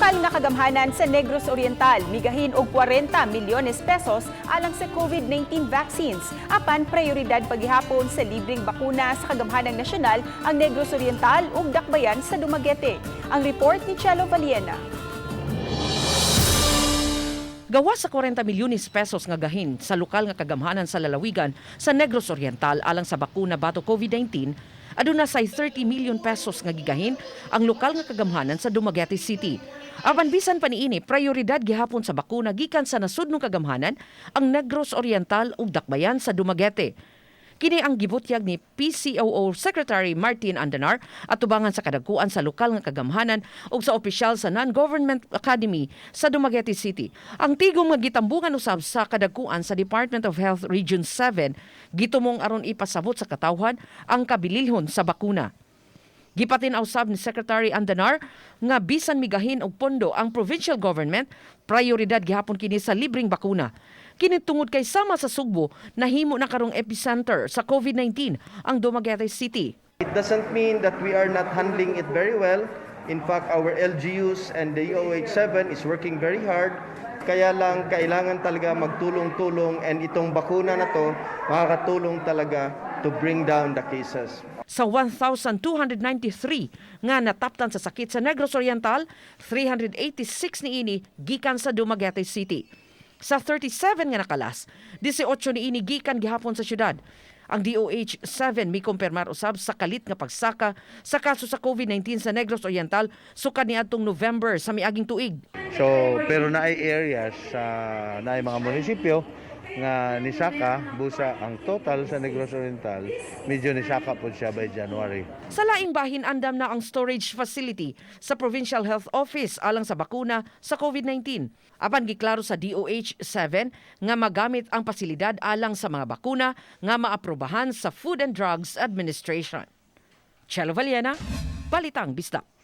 lokal nga kagamhanan sa Negros Oriental migahin og 40 milyones pesos alang sa COVID-19 vaccines. Apan prioridad paghihapon sa libreng bakuna sa kagamhanang nasyonal ang Negros Oriental ug Dakbayan sa Dumaguete. Ang report ni Chelo Valiena. Gawa sa 40 milyones pesos nga gahin sa lokal nga kagamhanan sa lalawigan sa Negros Oriental alang sa bakuna bato COVID-19, aduna say 30 milyon pesos nga gigahin ang lokal nga kagamhanan sa Dumaguete City. Apan bisan pa niini, prioridad gihapon sa bakuna gikan sa nasudnong kagamhanan ang Negros Oriental ug Dakbayan sa Dumaguete. Kini ang gibutyag ni PCOO Secretary Martin Andanar at tubangan sa kadagkuan sa lokal nga kagamhanan ug sa opisyal sa Non-Government Academy sa Dumaguete City. Ang tigom nga gitambungan usab sa kadagkuan sa Department of Health Region 7 gitumong aron ipasabot sa katawhan ang kabililhon sa bakuna. Gipatin usab ni Secretary Andanar nga bisan migahin og pondo ang provincial government, prioridad gihapon kini sa libreng bakuna. Kini tungod kay sama sa Sugbo nahimo na karong epicenter sa COVID-19 ang Dumaguete City. It doesn't mean that we are not handling it very well. In fact, our LGUs and the DOH7 is working very hard. Kaya lang kailangan talaga magtulong-tulong, and itong bakuna na to makakatulong talaga to bring down the cases. Sa 1,293 nga nataptan sa sakit sa Negros Oriental, 386 niini gikan sa Dumaguete City. Sa 37 nga nakalas, 18 niini gikan gihapon sa syudad. Ang DOH7 may kumpirmar usab sa kalit nga pagsaka sa kaso sa COVID-19 sa Negros Oriental sukad niadtong November sa miaging tuig. So, pero naay areas sa naay mga munisipyo nga nisaka busa ang total sa Negros Oriental medyo nisaka po siya by January. Sa laing bahin andam na ang storage facility sa Provincial Health Office alang sa bakuna sa COVID-19. Apan giklaro sa DOH7 nga magamit ang pasilidad alang sa mga bakuna nga maaprobahan sa Food and Drugs Administration. Chelo Valiena, Balitang Bisdak.